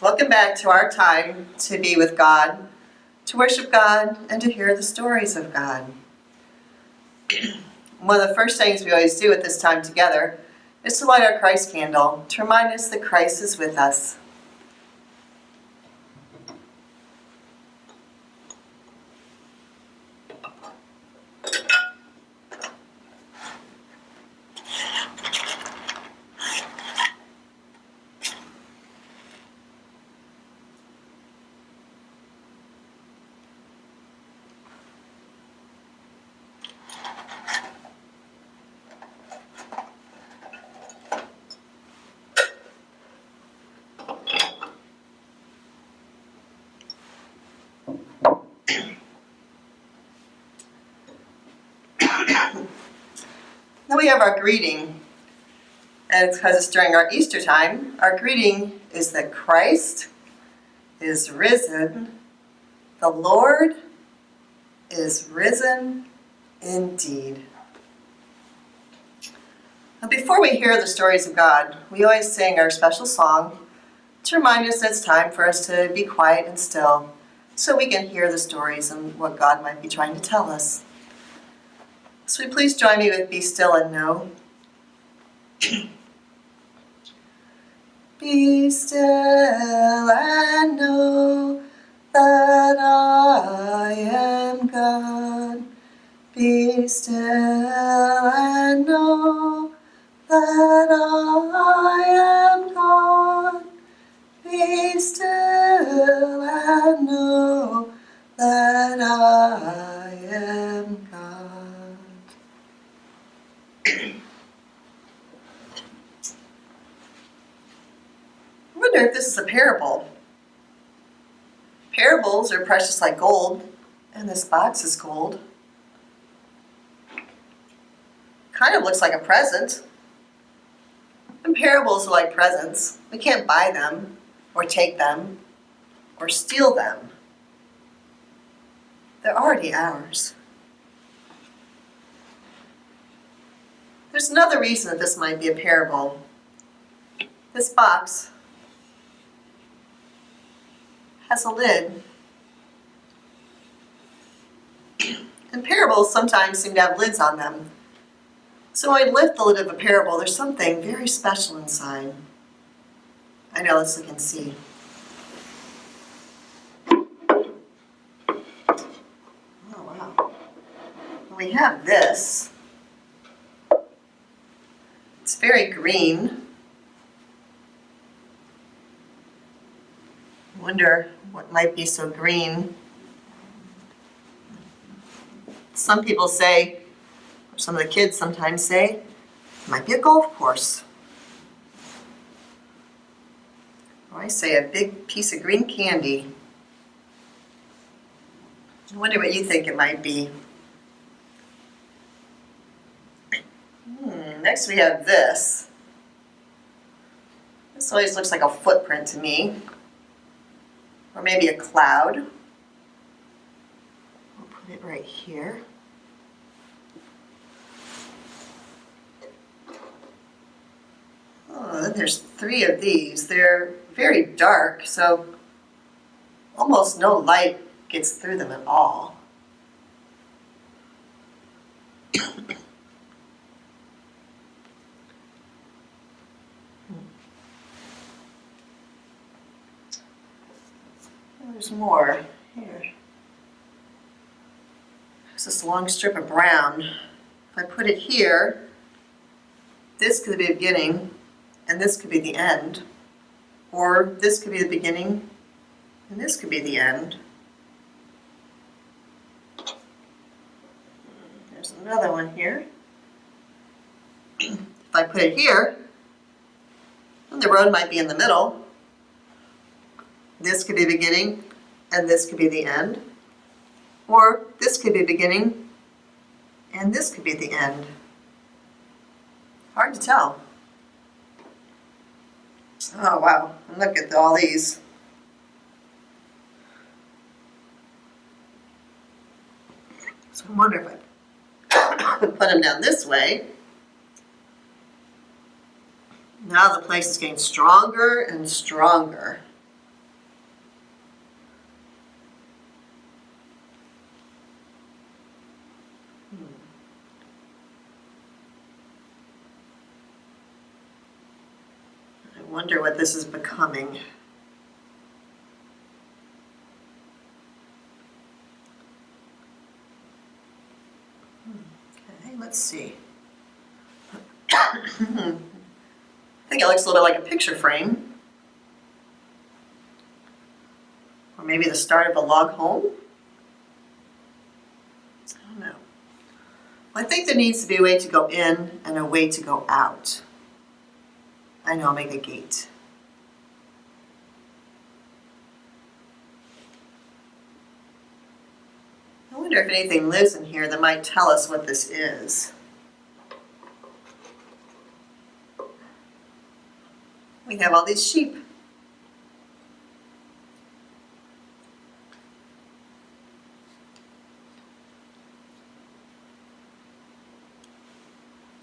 Welcome back to our time to be with God, to worship God, and to hear the stories of God. One of the first things we always do at this time together is to light our Christ candle to remind us that Christ is with us. Then we have our greeting, and because it's during our Easter time, our greeting is that Christ is risen, the Lord is risen indeed. Now, before we hear the stories of God, we always sing our special song to remind us that it's time for us to be quiet and still so we can hear the stories and what God might be trying to tell us. So please join me with Be Still and Know. Be still and know that I am God. Be still and know that I am God. Be still and know that I am God. I wonder if this is a parable. Parables are precious like gold, and this box is gold. Kind of looks like a present. And parables are like presents. We can't buy them, or take them, or steal them. They're already ours. There's another reason that this might be a parable. This box has a lid. And parables sometimes seem to have lids on them. So when I lift the lid of a parable, there's something very special inside. I know, let's look and see. Oh, wow. We have this. It's very green. I wonder what might be so green. Some people say, or some of the kids sometimes say, it might be a golf course. Or I say a big piece of green candy. I wonder what you think it might be. Next we have this. This always looks like a footprint to me. Or maybe a cloud. I'll put it right here. Oh, then there's 3 of these. They're very dark, so almost no light gets through them at all. There's more here. There's this long strip of brown. If I put it here, this could be the beginning, and this could be the end. Or this could be the beginning, and this could be the end. There's another one here. If I put it here, then the road might be in the middle. This could be the beginning, and this could be the end. Or this could be the beginning, and this could be the end. Hard to tell. Oh, wow. And look at all these. So I wonder if I put them down this way. Now the place is getting stronger and stronger. wonder what this is becoming. Okay, let's see. I think it looks a little bit like a picture frame. Or maybe the start of a log home. I don't know. Well, I think there needs to be a way to go in and a way to go out. I know, I'll make a gate. I wonder if anything lives in here that might tell us what this is. We have all these sheep.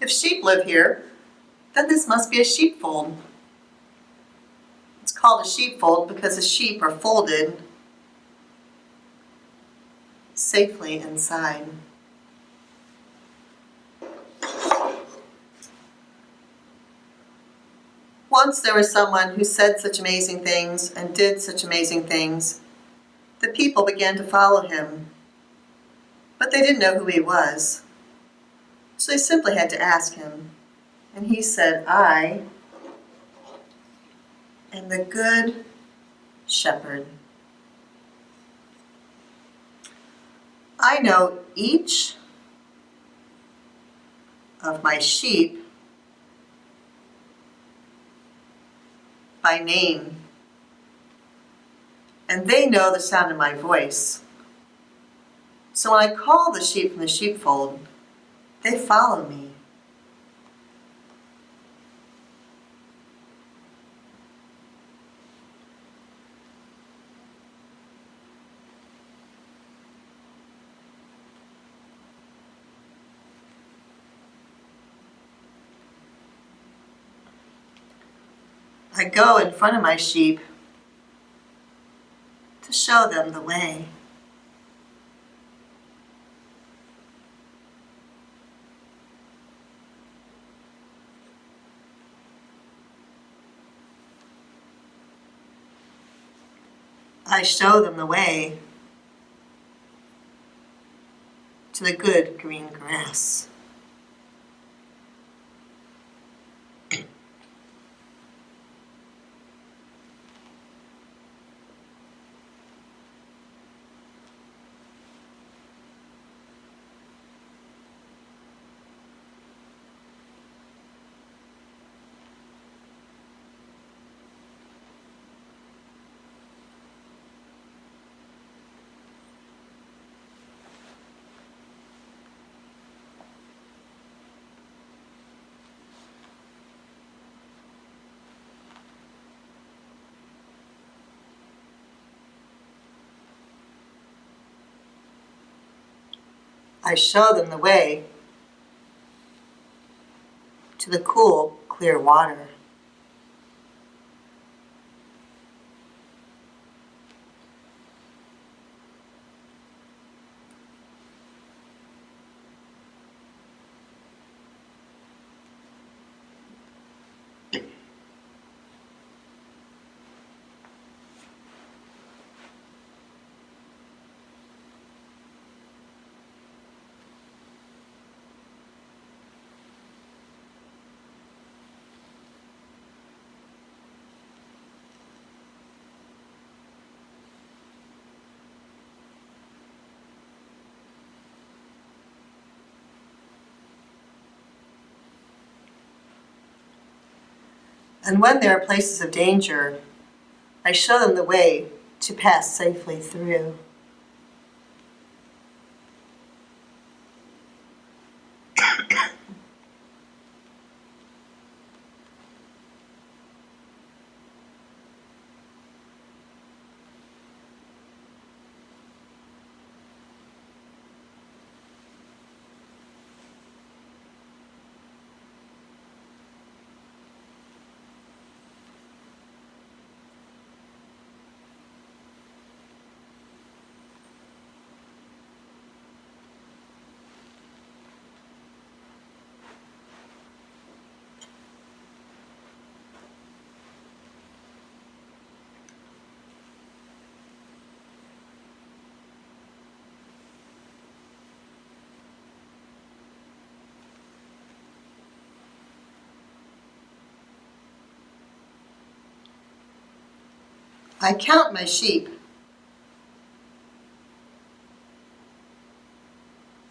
If sheep live here, then this must be a sheepfold. It's called a sheepfold because the sheep are folded safely inside. Once there was someone who said such amazing things and did such amazing things. The people began to follow him, but they didn't know who he was. So they simply had to ask him. And he said, I am the good shepherd. I know each of my sheep by name, and they know the sound of my voice. So when I call the sheep from the sheepfold, they follow me. I go in front of my sheep to show them the way. I show them the way to the good green grass. I show them the way to the cool, clear water. And when there are places of danger, I show them the way to pass safely through. I count my sheep,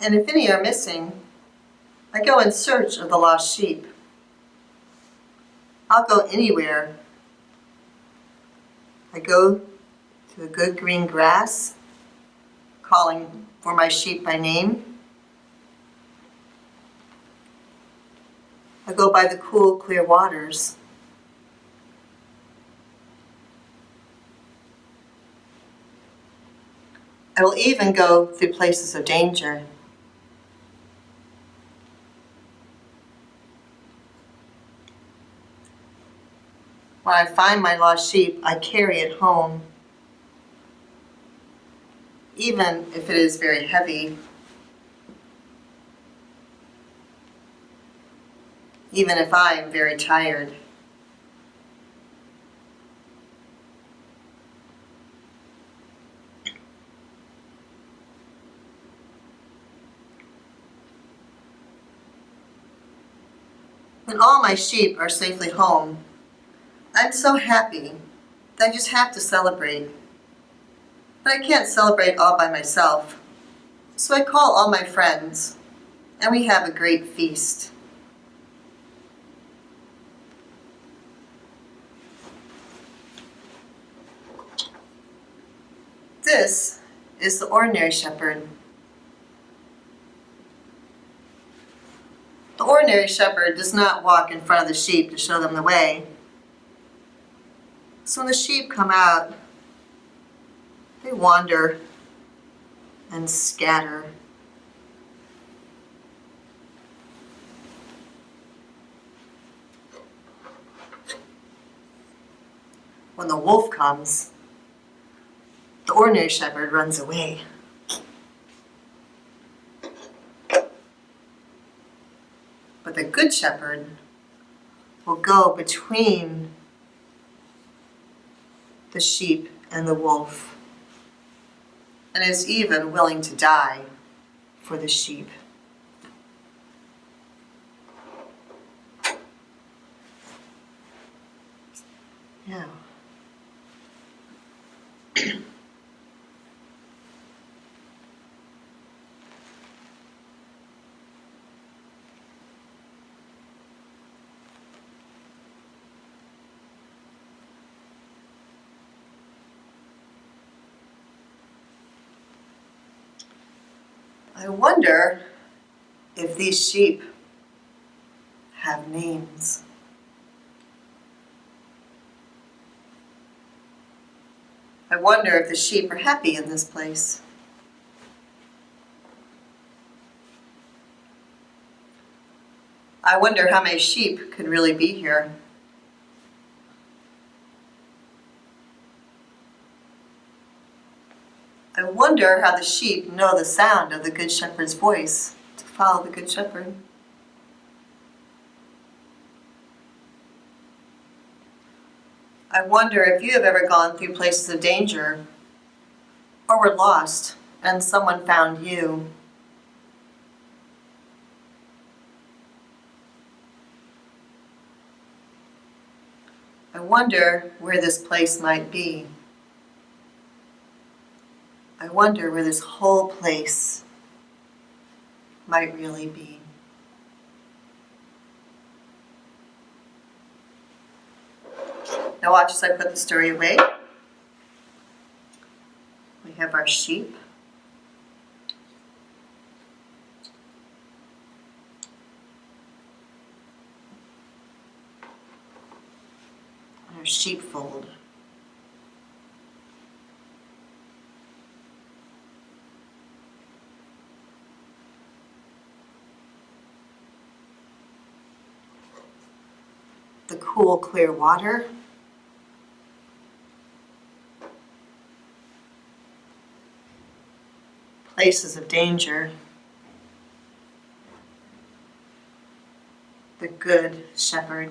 and if any are missing, I go in search of the lost sheep. I'll go anywhere. I go to the good green grass, calling for my sheep by name. I go by the cool, clear waters. I will even go through places of danger. When I find my lost sheep, I carry it home, even if it is very heavy, even if I am very tired. When all my sheep are safely home, I'm so happy that I just have to celebrate. But I can't celebrate all by myself, so I call all my friends, and we have a great feast. This is the ordinary shepherd. The ordinary shepherd does not walk in front of the sheep to show them the way. So when the sheep come out, they wander and scatter. When the wolf comes, the ordinary shepherd runs away. But the good shepherd will go between the sheep and the wolf, and is even willing to die for the sheep. Yeah. I wonder if these sheep have names. I wonder if the sheep are happy in this place. I wonder how many sheep could really be here. I wonder how the sheep know the sound of the Good Shepherd's voice to follow the Good Shepherd. I wonder if you have ever gone through places of danger or were lost and someone found you. I wonder where this place might be. I wonder where this whole place might really be. Now watch as I put the story away. We have our sheep. Our sheepfold. The cool, clear water. Places of danger. The Good Shepherd.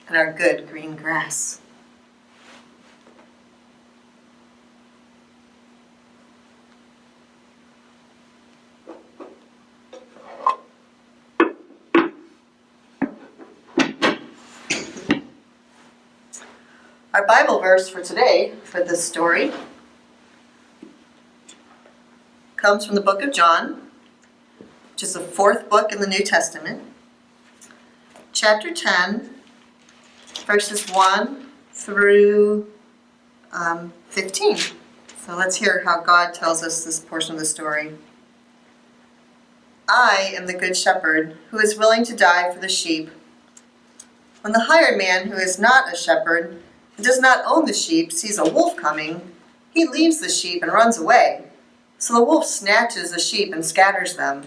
And our good green grass. Our Bible verse for today, for this story, comes from the book of John, which is the fourth book in the New Testament, chapter 10, verses 1 through 15. So let's hear how God tells us this portion of the story. I am the good shepherd who is willing to die for the sheep. When the hired man who is not a shepherd and does not own the sheep sees a wolf coming, he leaves the sheep and runs away. So the wolf snatches the sheep and scatters them.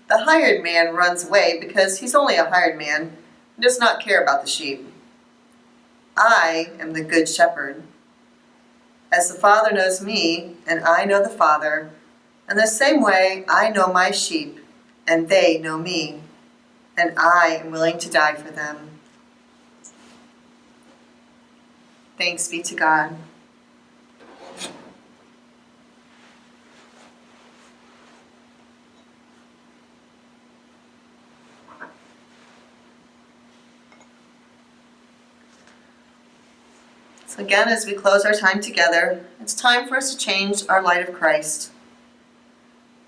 The hired man runs away because he's only a hired man and does not care about the sheep. I am the good shepherd. As the Father knows me, and I know the Father, in the same way I know my sheep, and they know me, and I am willing to die for them. Thanks be to God. So again, as we close our time together, it's time for us to change our light of Christ.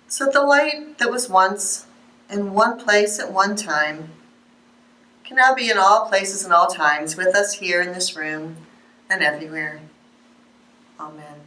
So the light that was once in one place at one time can now be in all places and all times with us here in this room and everywhere. Amen.